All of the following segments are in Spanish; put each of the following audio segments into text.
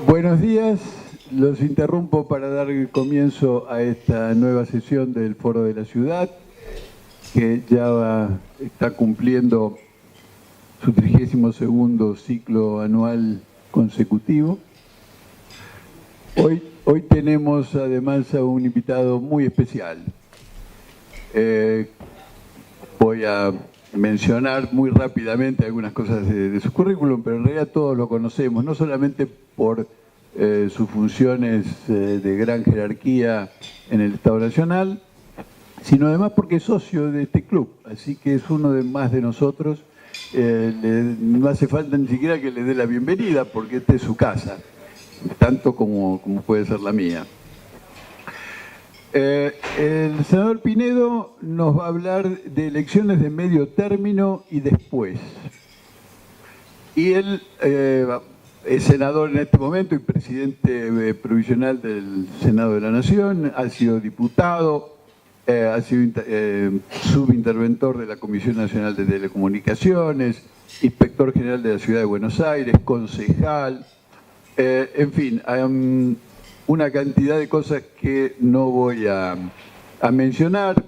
Buenos días, los interrumpo para dar comienzo a esta nueva sesión del Foro de la Ciudad, que está cumpliendo su 32º ciclo anual consecutivo. Hoy tenemos además a un invitado muy especial. Voy a mencionar muy rápidamente algunas cosas de su currículum, pero en realidad todos lo conocemos, no solamente por sus funciones de gran jerarquía en el Estado Nacional, sino además porque es socio de este club, así que es uno más de nosotros. No hace falta ni siquiera que le dé la bienvenida, porque esta es su casa, tanto como puede ser la mía. El senador Pinedo nos va a hablar de elecciones de medio término y después. Y él es senador en este momento y presidente provisional del Senado de la Nación, ha sido diputado, ha sido subinterventor de la Comisión Nacional de Telecomunicaciones, inspector general de la Ciudad de Buenos Aires, concejal, en fin, una cantidad de cosas que no voy a mencionar.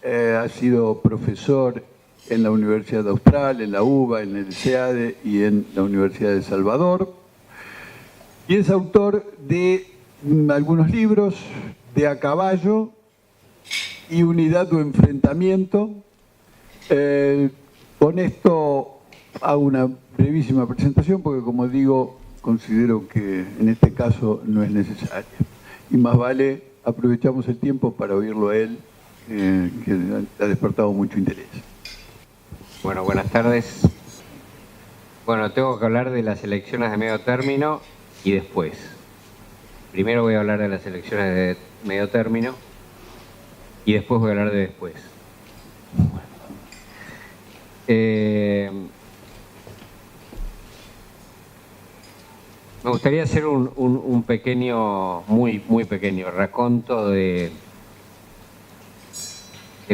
Ha sido profesor en la Universidad Austral, en la UBA, en el SEADE y en la Universidad de Salvador. Y es autor de algunos libros, de A Caballo y Unidad o Enfrentamiento. Con esto hago una brevísima presentación porque, como digo, considero que en este caso no es necesaria. Y más vale aprovechamos el tiempo para oírlo a él, que ha despertado mucho interés. Bueno, buenas tardes. Bueno, tengo que hablar de las elecciones de medio término y después. Primero voy a hablar de las elecciones de medio término y después voy a hablar de después. Me gustaría hacer un pequeño, muy pequeño raconto de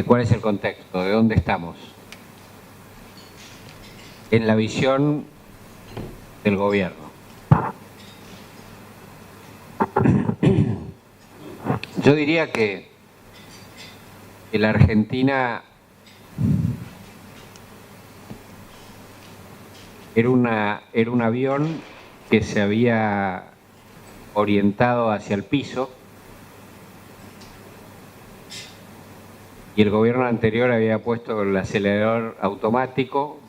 cuál es el contexto, de dónde estamos en la visión del gobierno. Yo diría que la Argentina era un avión que se había orientado hacia el piso y el gobierno anterior había puesto el acelerador automático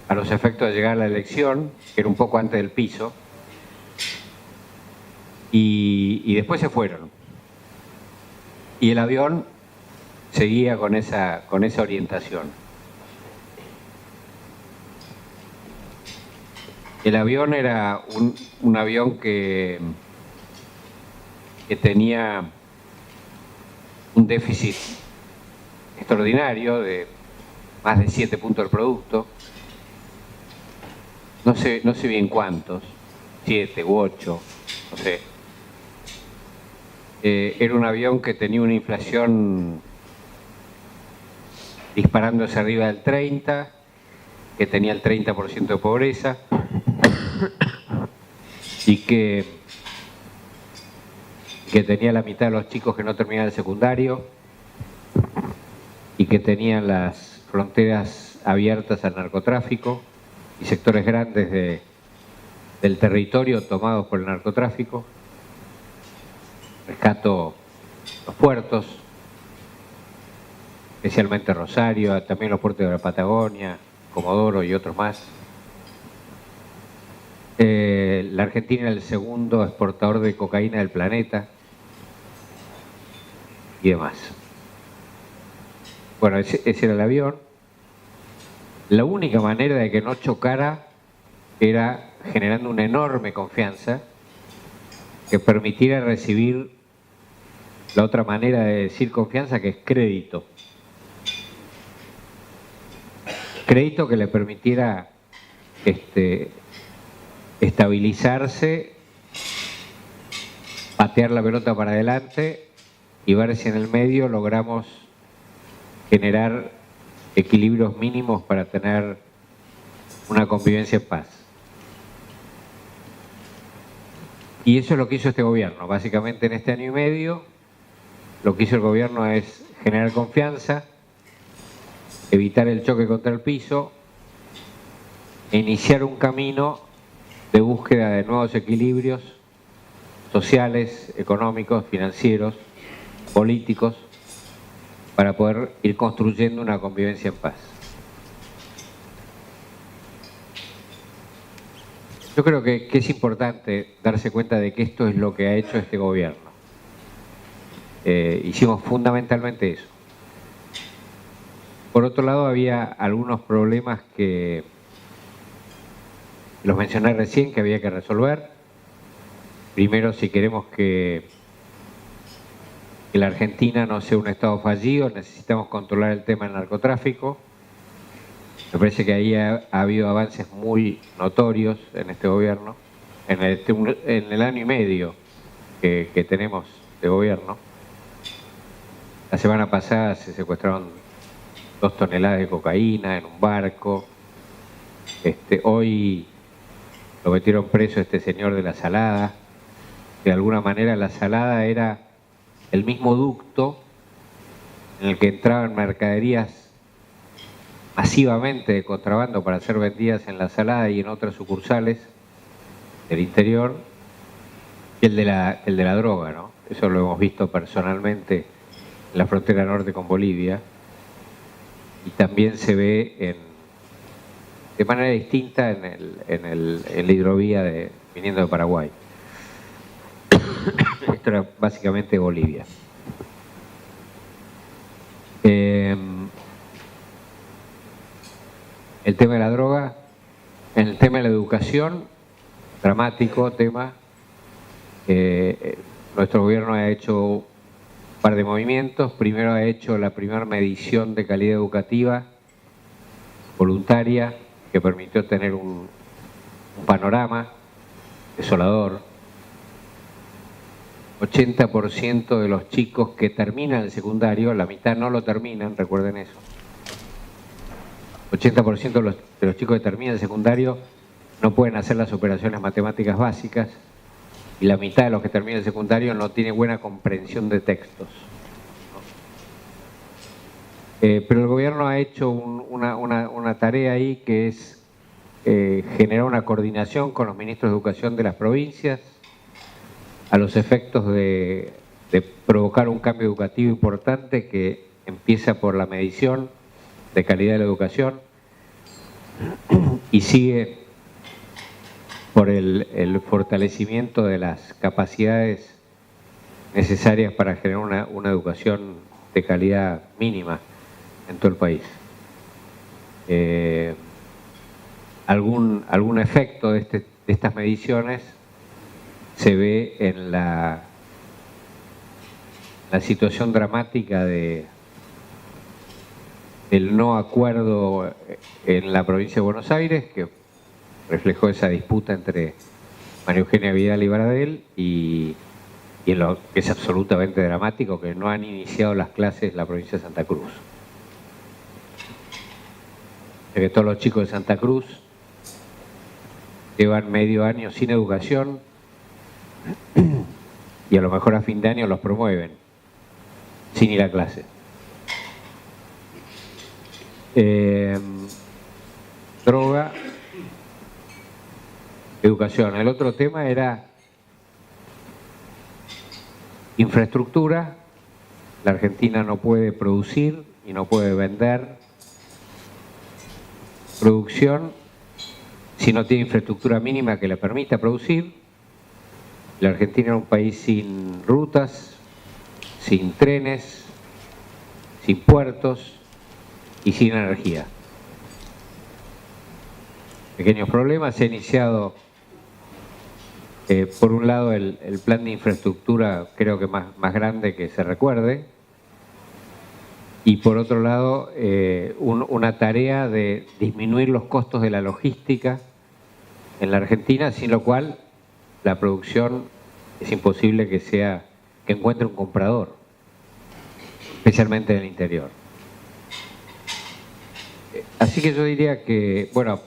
a los efectos de llegar a la elección, que era un poco antes del piso, y después se fueron. Y el avión seguía con esa orientación. El avión era un avión que tenía un déficit extraordinario de más de 7 puntos del producto. No sé bien cuántos, 7 u 8, no sé. Era un avión que tenía una inflación disparándose arriba del 30, que tenía el 30% de pobreza y que tenía la mitad de los chicos que no terminaban el secundario y que tenían las fronteras abiertas al narcotráfico y sectores grandes del territorio tomados por el narcotráfico. Rescato los puertos, especialmente Rosario, también los puertos de la Patagonia, Comodoro y otros más. La Argentina era el segundo exportador de cocaína del planeta y demás. Bueno, ese era el avión. La única manera de que no chocara era generando una enorme confianza que permitiera recibir la otra manera de decir confianza, que es crédito. Crédito que le permitiera estabilizarse, patear la pelota para adelante y ver si en el medio logramos generar equilibrios mínimos para tener una convivencia en paz. Y eso es lo que hizo este gobierno. Básicamente en este año y medio, lo que hizo el gobierno es generar confianza, evitar el choque contra el piso e iniciar un camino de búsqueda de nuevos equilibrios sociales, económicos, financieros, políticos, para poder ir construyendo una convivencia en paz. Yo creo que es importante darse cuenta de que esto es lo que ha hecho este gobierno. Hicimos fundamentalmente eso. Por otro lado, había algunos problemas que los mencioné recién, que había que resolver. Primero, si queremos que la Argentina no sea un Estado fallido, necesitamos controlar el tema del narcotráfico. Me parece que ahí ha habido avances muy notorios en este gobierno, en el año y medio que tenemos de gobierno. La semana pasada se secuestraron 2 toneladas de cocaína en un barco. Hoy lo metieron preso este señor de La Salada. De alguna manera La Salada era el mismo ducto en el que entraban mercaderías masivamente de contrabando para ser vendidas en La Salada y en otras sucursales del interior, y el de la droga, ¿no? Eso lo hemos visto personalmente en la frontera norte con Bolivia, y también se ve de manera distinta en la hidrovía viniendo de Paraguay. Esto era básicamente Bolivia. El tema de la droga, en el tema de la educación, dramático tema. Nuestro gobierno ha hecho un par de movimientos. Primero ha hecho la primera medición de calidad educativa voluntaria que permitió tener un panorama desolador. 80% de los chicos que terminan el secundario, la mitad no lo terminan, recuerden eso. 80% de los chicos que terminan el secundario no pueden hacer las operaciones matemáticas básicas, y la mitad de los que terminan el secundario no tienen buena comprensión de textos. Pero el gobierno ha hecho una tarea ahí, que es generar una coordinación con los ministros de educación de las provincias a los efectos de provocar un cambio educativo importante que empieza por la medición de calidad de la educación y sigue por el fortalecimiento de las capacidades necesarias para generar una educación de calidad mínima en todo el país. Algún efecto de estas mediciones se ve en la situación dramática del no acuerdo en la provincia de Buenos Aires, que reflejó esa disputa entre María Eugenia Vidal y Baradel, y en lo que es absolutamente dramático, que no han iniciado las clases en la provincia de Santa Cruz. Que todos los chicos de Santa Cruz llevan medio año sin educación y a lo mejor a fin de año los promueven sin ir a clase. Droga, educación. El otro tema era infraestructura. La Argentina no puede producir y no puede vender producción si no tiene infraestructura mínima que le permita producir. La Argentina era un país sin rutas, sin trenes, sin puertos y sin energía. Pequeños problemas. Se ha iniciado, por un lado, el plan de infraestructura, creo que más grande que se recuerde, y por otro lado, una tarea de disminuir los costos de la logística en la Argentina, sin lo cual la producción es imposible que encuentre un comprador, especialmente en el interior. Así que yo diría que, bueno,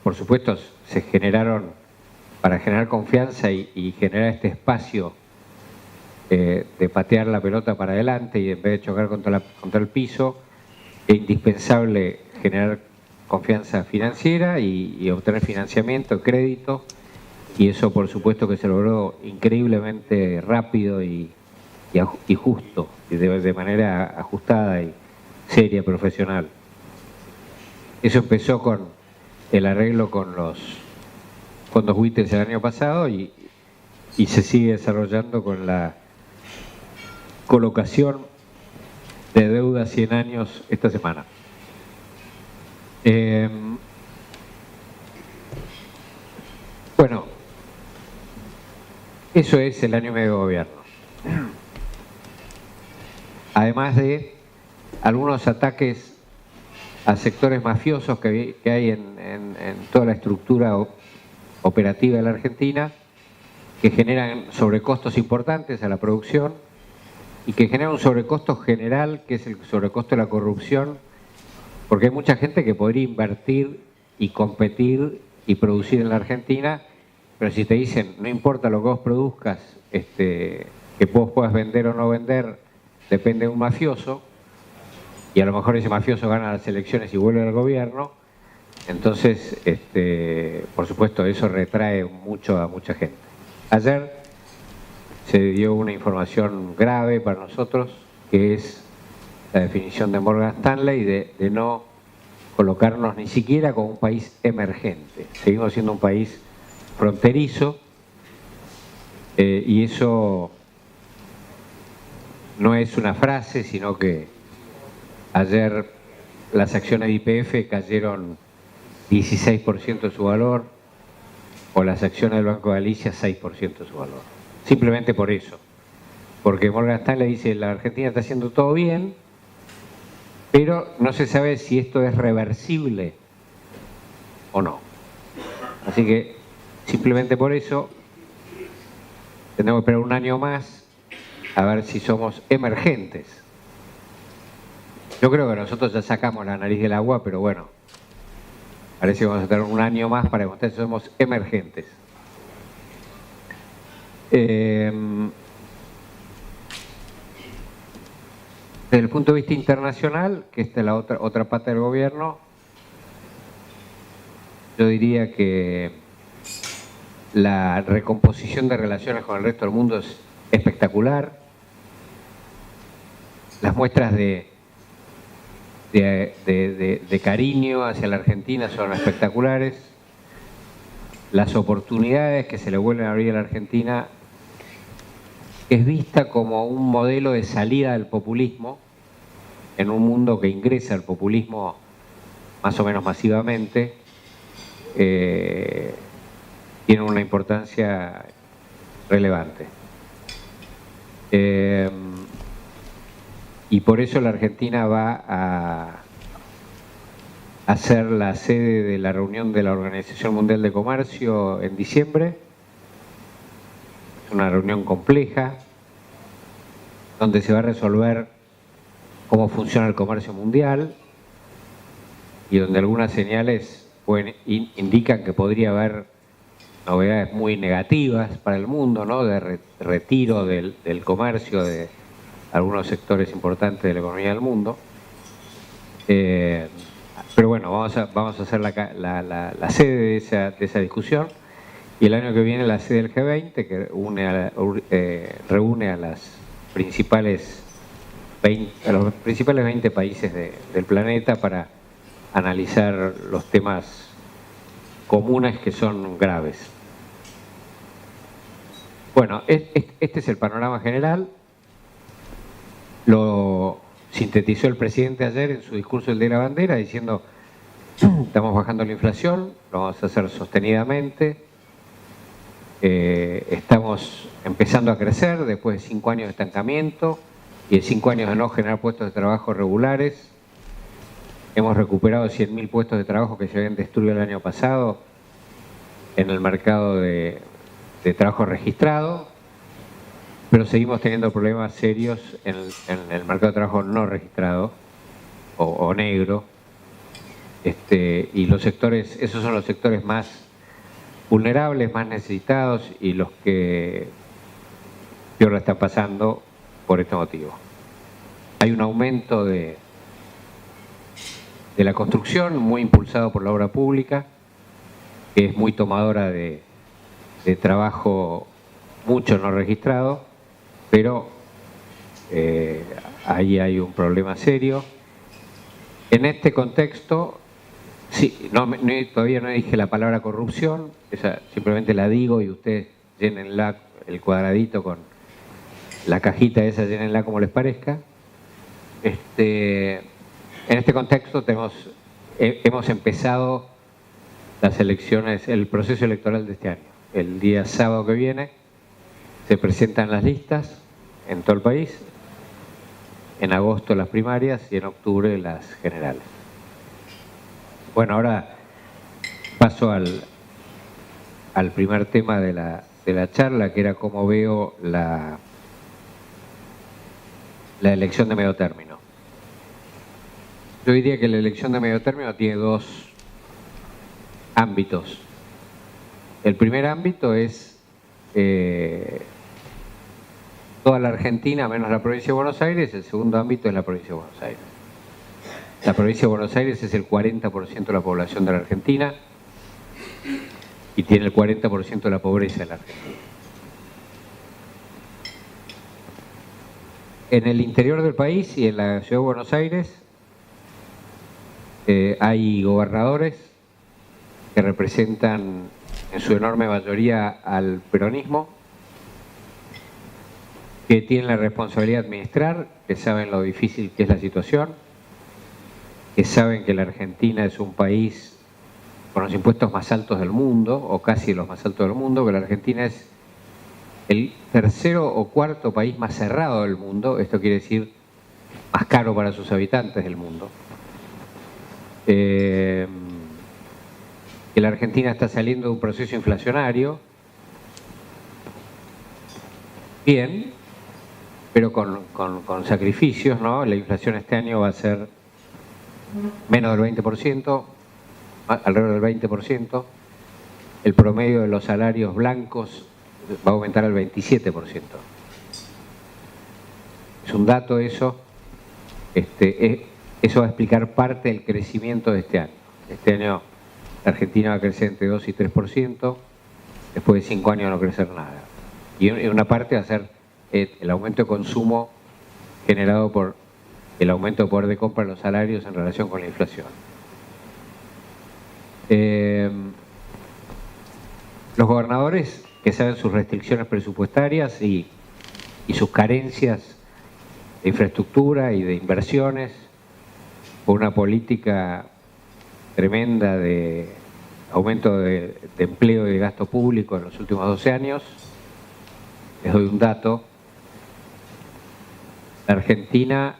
por supuesto se generaron para generar confianza y generar este espacio de patear la pelota para adelante y en vez de chocar contra el piso, es indispensable generar confianza financiera y obtener financiamiento, crédito, y eso por supuesto que se logró increíblemente rápido y justo, y de manera ajustada y seria, profesional. Eso empezó con el arreglo con los fondos buitres el año pasado y se sigue desarrollando con la colocación de deuda 100 años esta semana. Bueno, eso es el año y medio de gobierno. Además de algunos ataques a sectores mafiosos que hay en toda la estructura operativa de la Argentina, que generan sobrecostos importantes a la producción y que generan un sobrecosto general, que es el sobrecosto de la corrupción, porque hay mucha gente que podría invertir y competir y producir en la Argentina, pero si te dicen, no importa lo que vos produzcas, que vos puedas vender o no vender, depende de un mafioso, y a lo mejor ese mafioso gana las elecciones y vuelve al gobierno, entonces, por supuesto, eso retrae mucho a mucha gente. Ayer se dio una información grave para nosotros, que es la definición de Morgan Stanley de no colocarnos ni siquiera como un país emergente. Seguimos siendo un país fronterizo y eso no es una frase, sino que ayer las acciones de YPF cayeron 16% de su valor, o las acciones del Banco de Galicia 6% de su valor. Simplemente por eso. Porque Morgan Stanley dice la Argentina está haciendo todo bien, pero no se sabe si esto es reversible o no. Así que simplemente por eso tenemos que esperar un año más a ver si somos emergentes. Yo creo que nosotros ya sacamos la nariz del agua, pero bueno, parece que vamos a tener un año más para demostrar que somos emergentes. Desde el punto de vista internacional, que esta es la otra pata del gobierno, yo diría que la recomposición de relaciones con el resto del mundo es espectacular. Las muestras de cariño hacia la Argentina son espectaculares. Las oportunidades que se le vuelven a abrir a la Argentina es vista como un modelo de salida del populismo en un mundo que ingresa al populismo más o menos masivamente. Tiene una importancia relevante. Y por eso la Argentina va a ser la sede de la reunión de la Organización Mundial de Comercio en diciembre. Es una reunión compleja, donde se va a resolver cómo funciona el comercio mundial y donde algunas señales indican que podría haber novedades muy negativas para el mundo, ¿no? De retiro del comercio de algunos sectores importantes de la economía del mundo. Pero bueno, vamos a hacer la sede de esa discusión, y el año que viene la sede del G20, que reúne a los principales 20 países del planeta para analizar los temas comunes que son graves. Bueno, este es el panorama general. Lo sintetizó el presidente ayer en su discurso del Día de la Bandera, diciendo: estamos bajando la inflación, lo vamos a hacer sostenidamente, estamos empezando a crecer después de 5 años de estancamiento y de 5 años de no generar puestos de trabajo regulares. Hemos recuperado 100.000 puestos de trabajo que se habían destruido el año pasado en el mercado de trabajo registrado, pero seguimos teniendo problemas serios en el mercado de trabajo no registrado o negro, y los sectores, esos son los sectores más vulnerables, más necesitados y los que peor la están pasando por este motivo. Hay un aumento de la construcción muy impulsado por la obra pública, que es muy tomadora de trabajo mucho no registrado, pero ahí hay un problema serio. En este contexto, sí, todavía no dije la palabra corrupción, esa simplemente la digo y ustedes llénenla, el cuadradito con la cajita esa, llénenla como les parezca. En este contexto hemos empezado las elecciones, el proceso electoral de este año. El día sábado que viene se presentan las listas en todo el país, en agosto las primarias y en octubre las generales. Bueno, ahora paso al primer tema de la charla, que era cómo veo la elección de medio término. Yo diría que la elección de medio término tiene dos ámbitos. El primer ámbito es toda la Argentina menos la provincia de Buenos Aires. El segundo ámbito es la provincia de Buenos Aires. La provincia de Buenos Aires es el 40% de la población de la Argentina y tiene el 40% de la pobreza de la Argentina. En el interior del país y en la ciudad de Buenos Aires hay gobernadores que representan en su enorme mayoría al peronismo, que tienen la responsabilidad de administrar, que saben lo difícil que es la situación, que saben que la Argentina es un país con los impuestos más altos del mundo, o casi los más altos del mundo, que la Argentina es el tercero o cuarto país más cerrado del mundo, esto quiere decir más caro para sus habitantes del mundo. Que la Argentina está saliendo de un proceso inflacionario, bien, pero con sacrificios, ¿no? La inflación este año va a ser menos del 20%, alrededor del 20%. El promedio de los salarios blancos va a aumentar al 27%. Es un dato eso. Eso va a explicar parte del crecimiento de este año. Este año la Argentina va a crecer entre 2 y 3%, después de 5 años no crecer nada. Y una parte va a ser el aumento de consumo generado por el aumento de poder de compra de los salarios en relación con la inflación. Los gobernadores que saben sus restricciones presupuestarias y sus carencias de infraestructura y de inversiones, por una política tremenda de aumento de empleo y de gasto público en los últimos 12 años. Les doy un dato. La Argentina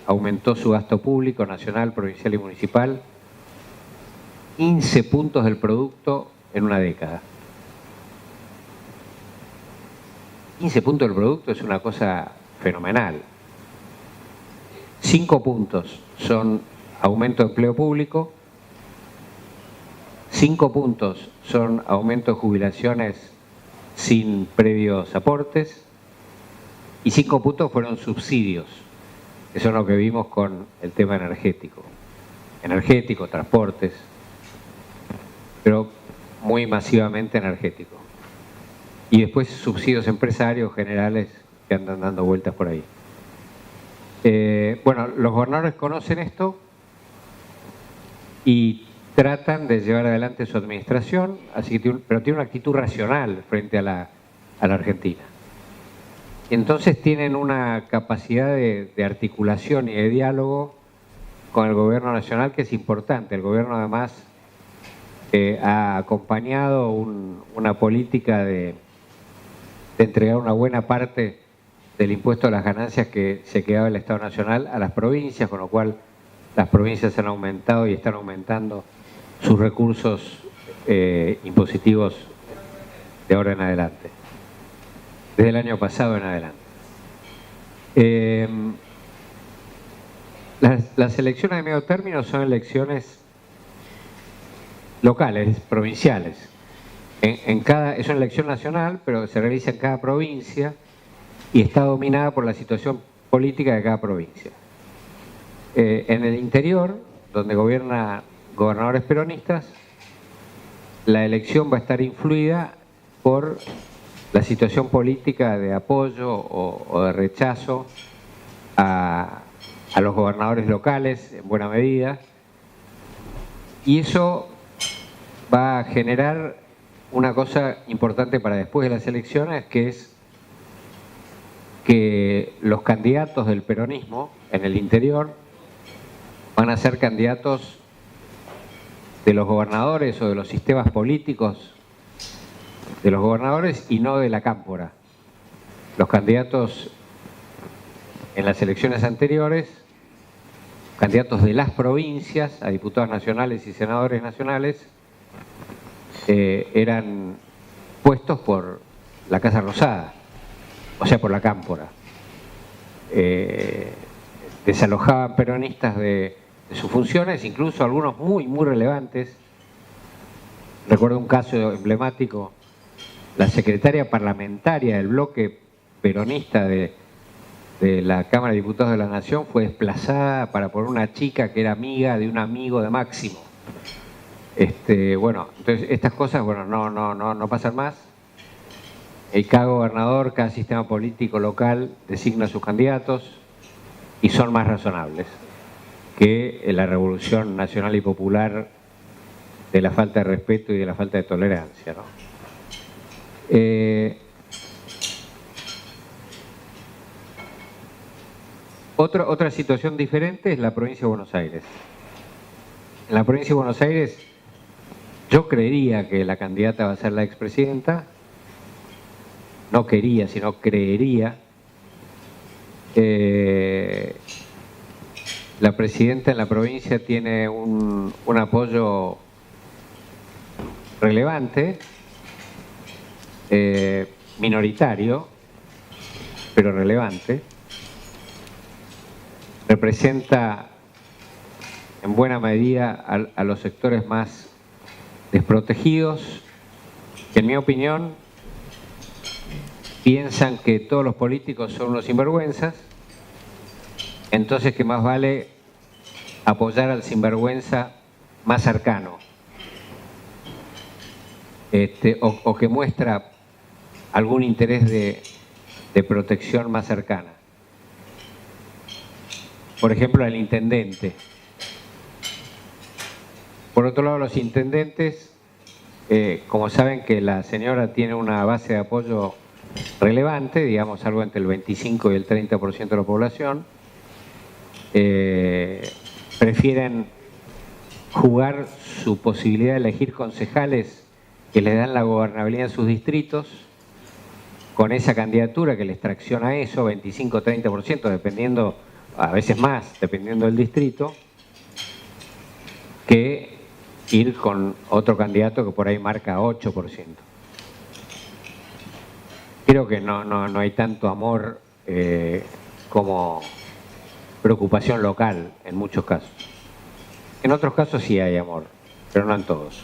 aumentó su gasto público nacional, provincial y municipal 15 puntos del producto en una década. 15 puntos del producto es una cosa fenomenal. 5 puntos son aumento de empleo público, 5 puntos son aumento de jubilaciones sin previos aportes y 5 puntos fueron subsidios. Eso es lo que vimos con el tema energético. Energético, transportes, pero muy masivamente energético. Y después subsidios empresarios generales que andan dando vueltas por ahí. Bueno, los gobernadores conocen esto y tratan de llevar adelante su administración, pero tiene una actitud racional frente a la Argentina. Entonces tienen una capacidad de articulación y de diálogo con el gobierno nacional que es importante. El gobierno además ha acompañado una política de entregar una buena parte del impuesto a las ganancias que se quedaba el Estado Nacional a las provincias, con lo cual las provincias han aumentado y están aumentando sus recursos impositivos de ahora en adelante, desde el año pasado en adelante. Las elecciones de medio término son elecciones locales, provinciales. es una elección nacional, pero se realiza en cada provincia y está dominada por la situación política de cada provincia. En el interior, donde gobiernan gobernadores peronistas, la elección va a estar influida por la situación política de apoyo o de rechazo a los gobernadores locales, en buena medida, y eso va a generar una cosa importante para después de las elecciones, que es que los candidatos del peronismo en el interior van a ser candidatos de los gobernadores o de los sistemas políticos de los gobernadores y no de la cámpora. Los candidatos en las elecciones anteriores, candidatos de las provincias a diputados nacionales y senadores nacionales, eran puestos por la Casa Rosada, o sea, por la cámpora. Desalojaban peronistas de sus funciones, incluso algunos muy relevantes. Recuerdo un caso emblemático: la secretaria parlamentaria del bloque peronista de la Cámara de Diputados de la Nación fue desplazada para poner una chica que era amiga de un amigo de Máximo. Bueno, entonces estas cosas, bueno, no pasan más. Cada gobernador, cada sistema político local designa a sus candidatos y son más razonables que la revolución nacional y popular de la falta de respeto y de la falta de tolerancia, ¿no? Otra situación diferente es la provincia de Buenos Aires. En la provincia de Buenos Aires yo creería que la candidata va a ser la expresidenta, no quería, sino creería. La presidenta en la provincia tiene un apoyo relevante, minoritario, pero relevante. Representa en buena medida a los sectores más desprotegidos, que en mi opinión piensan que todos los políticos son unos sinvergüenzas, entonces que más vale apoyar al sinvergüenza más cercano, o que muestra algún interés de protección más cercana. Por ejemplo, al intendente. Por otro lado, los intendentes, como saben que la señora tiene una base de apoyo relevante, digamos algo entre el 25 y el 30% de la población, prefieren jugar su posibilidad de elegir concejales que les dan la gobernabilidad en sus distritos con esa candidatura que les tracciona eso, 25-30%, dependiendo, a veces más, dependiendo del distrito, que ir con otro candidato que por ahí marca 8%. Creo que no hay tanto amor como preocupación local en muchos casos. En otros casos sí hay amor, pero no en todos.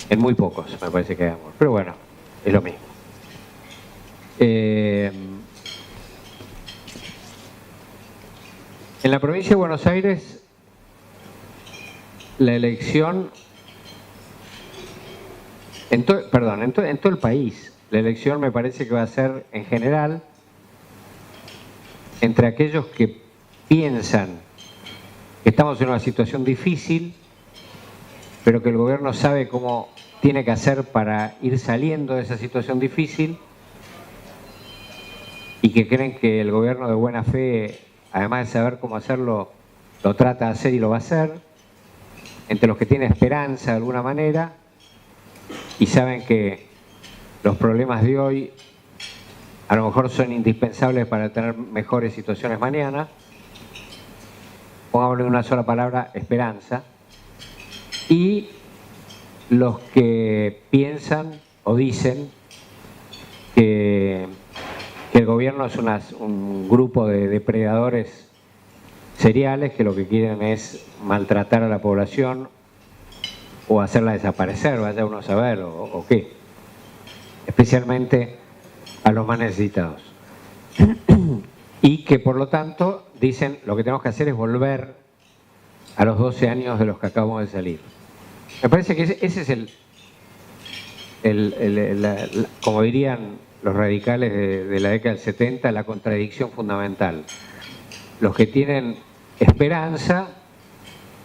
En muy pocos me parece que hay amor, pero bueno, es lo mismo. En la provincia de Buenos Aires, la elección, en todo el país, la elección me parece que va a ser, en general, entre aquellos que piensan que estamos en una situación difícil, pero que el gobierno sabe cómo tiene que hacer para ir saliendo de esa situación difícil, y que creen que el gobierno de buena fe, además de saber cómo hacerlo, lo trata de hacer y lo va a hacer, entre los que tienen esperanza de alguna manera y saben que los problemas de hoy a lo mejor son indispensables para tener mejores situaciones mañana. Pongámosle una sola palabra: esperanza. Y los que piensan o dicen que el gobierno es un grupo de depredadores seriales que lo que quieren es maltratar a la población o hacerla desaparecer, vaya uno a saber, o qué. Especialmente a los más necesitados. Y que por lo tanto dicen lo que tenemos que hacer es volver a los 12 años de los que acabamos de salir. Me parece que ese es como dirían los radicales de la década del 70, la contradicción fundamental. Los que tienen esperanza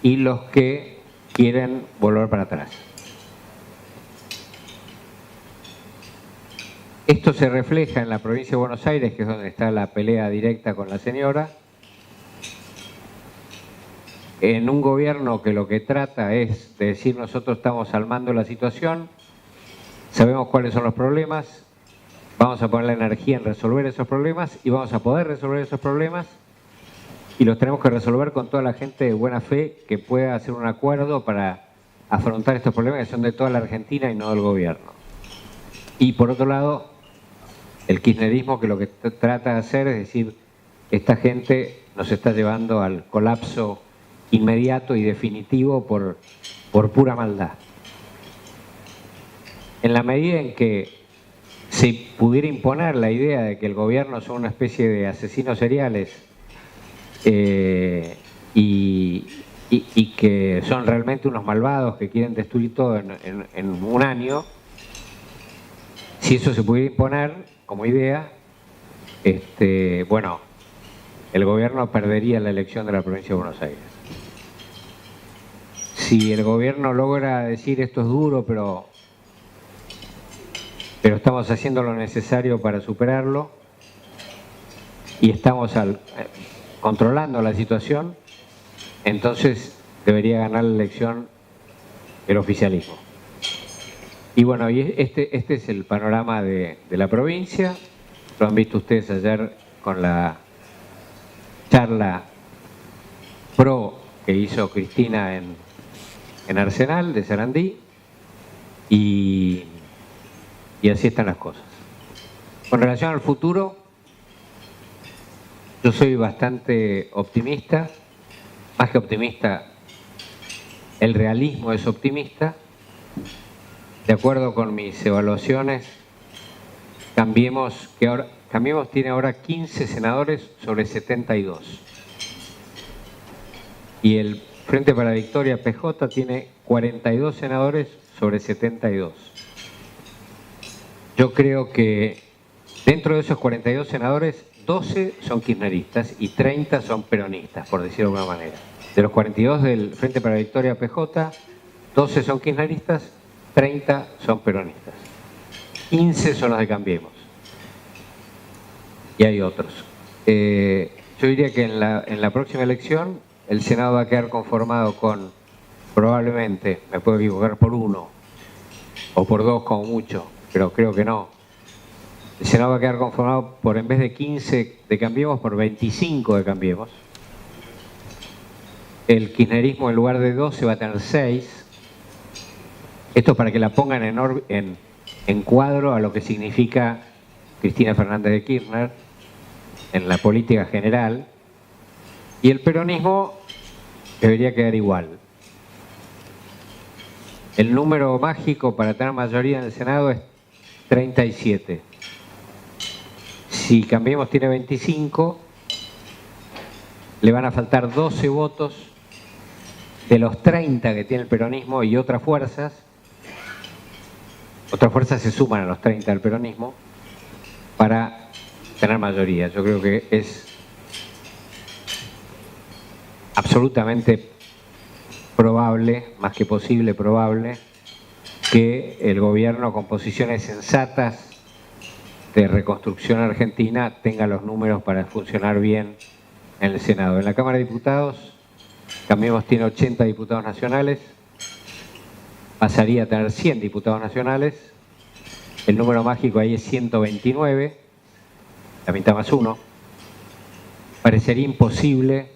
y los que quieren volver para atrás. Esto se refleja en la provincia de Buenos Aires, que es donde está la pelea directa con la señora, en un gobierno que lo que trata es de decir nosotros estamos calmando la situación, sabemos cuáles son los problemas, vamos a poner la energía en resolver esos problemas y vamos a poder resolver esos problemas y los tenemos que resolver con toda la gente de buena fe que pueda hacer un acuerdo para afrontar estos problemas que son de toda la Argentina y no del gobierno. Y por otro lado, el kirchnerismo que lo que trata de hacer es decir, esta gente nos está llevando al colapso inmediato y definitivo por pura maldad. En la medida en que se pudiera imponer la idea de que el gobierno son una especie de asesinos seriales y que son realmente unos malvados que quieren destruir todo en un año, si eso se pudiera imponer como idea, bueno, el gobierno perdería la elección de la provincia de Buenos Aires. Si el gobierno logra decir esto es duro, pero estamos haciendo lo necesario para superarlo y estamos controlando la situación, entonces debería ganar la elección el oficialismo. Y bueno, y este es el panorama de la provincia. Lo han visto ustedes ayer con la charla pro que hizo Cristina en Arsenal de Sarandí y así están las cosas. Con relación al futuro, yo soy bastante optimista, más que optimista, el realismo es optimista. De acuerdo con mis evaluaciones, Cambiemos tiene ahora 15 senadores sobre 72. Y el Frente para la Victoria PJ tiene 42 senadores sobre 72. Yo creo que dentro de esos 42 senadores, 12 son kirchneristas y 30 son peronistas, por decirlo de alguna manera. De los 42 del Frente para la Victoria PJ, 12 son kirchneristas, 30 son peronistas. 15 son los de Cambiemos. Y hay otros. Yo diría que en la próxima elección el Senado va a quedar conformado con, probablemente, me puedo equivocar por 1 o por 2 como mucho, pero creo que no. El Senado va a quedar conformado por, en vez de 15 de Cambiemos, por 25 de Cambiemos. El kirchnerismo en lugar de 12 va a tener 6. Esto es para que la pongan en cuadro a lo que significa Cristina Fernández de Kirchner en la política general. Y el peronismo debería quedar igual. El número mágico para tener mayoría en el Senado es 37. Si Cambiemos tiene 25, le van a faltar 12 votos de los 30 que tiene el peronismo y otras fuerzas. Otras fuerzas se suman a los 30 del peronismo para tener mayoría. Yo creo que es absolutamente probable, más que posible, probable, que el gobierno con posiciones sensatas de reconstrucción argentina tenga los números para funcionar bien en el Senado. En la Cámara de Diputados, Cambiemos tiene 80 diputados nacionales, pasaría a tener 100 diputados nacionales, el número mágico ahí es 129, la mitad más 1. Parecería imposible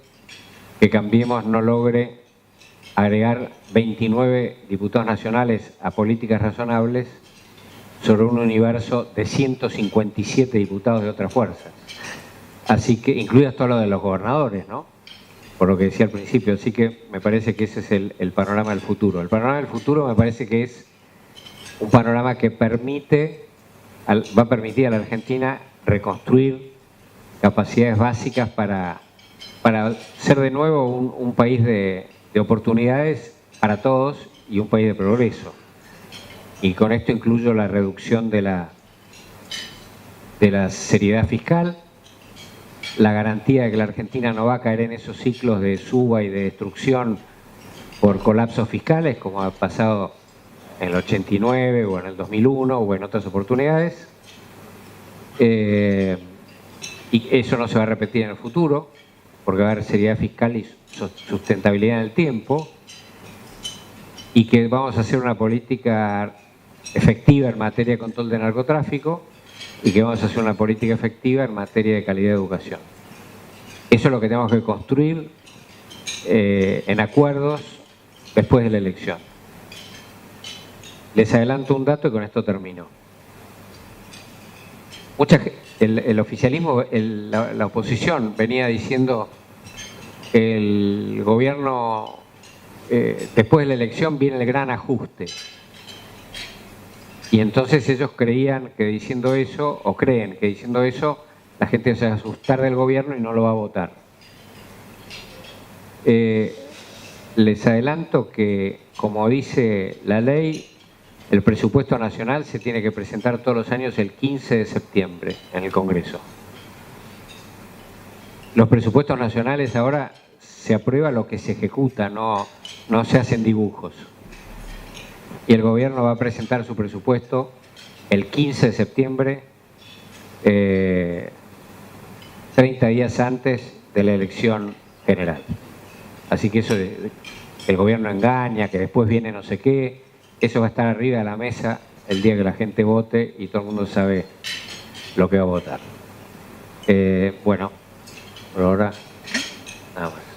que Cambiemos no logre agregar 29 diputados nacionales a políticas razonables sobre un universo de 157 diputados de otras fuerzas. Así que, incluidas todas las de los gobernadores, ¿no? por lo que decía al principio. Así que me parece que ese es el panorama del futuro. El panorama del futuro me parece que es un panorama que va a permitir a la Argentina reconstruir capacidades básicas para ser de nuevo un país de oportunidades para todos y un país de progreso. Y con esto incluyo la reducción de la seriedad fiscal, la garantía de que la Argentina no va a caer en esos ciclos de suba y de destrucción por colapsos fiscales, como ha pasado en el 89 o en el 2001 o en otras oportunidades. Y eso no se va a repetir en el futuro, porque va a haber seriedad fiscal y sustentabilidad en el tiempo, y que vamos a hacer una política efectiva en materia de control de narcotráfico y que vamos a hacer una política efectiva en materia de calidad de educación. Eso es lo que tenemos que construir en acuerdos después de la elección. Les adelanto un dato y con esto termino. El oficialismo, la oposición venía diciendo que el gobierno, después de la elección viene el gran ajuste. Y entonces ellos creían que diciendo eso, o creen que diciendo eso, la gente se va a asustar del gobierno y no lo va a votar. Les adelanto que, como dice la ley, el presupuesto nacional se tiene que presentar todos los años el 15 de septiembre en el Congreso. Los presupuestos nacionales ahora se aprueba lo que se ejecuta, no se hacen dibujos. Y el gobierno va a presentar su presupuesto el 15 de septiembre, 30 días antes de la elección general. Así que eso de que el gobierno engaña, que después viene no sé qué, eso va a estar arriba de la mesa el día que la gente vote y todo el mundo sabe lo que va a votar. Bueno, por ahora, nada más.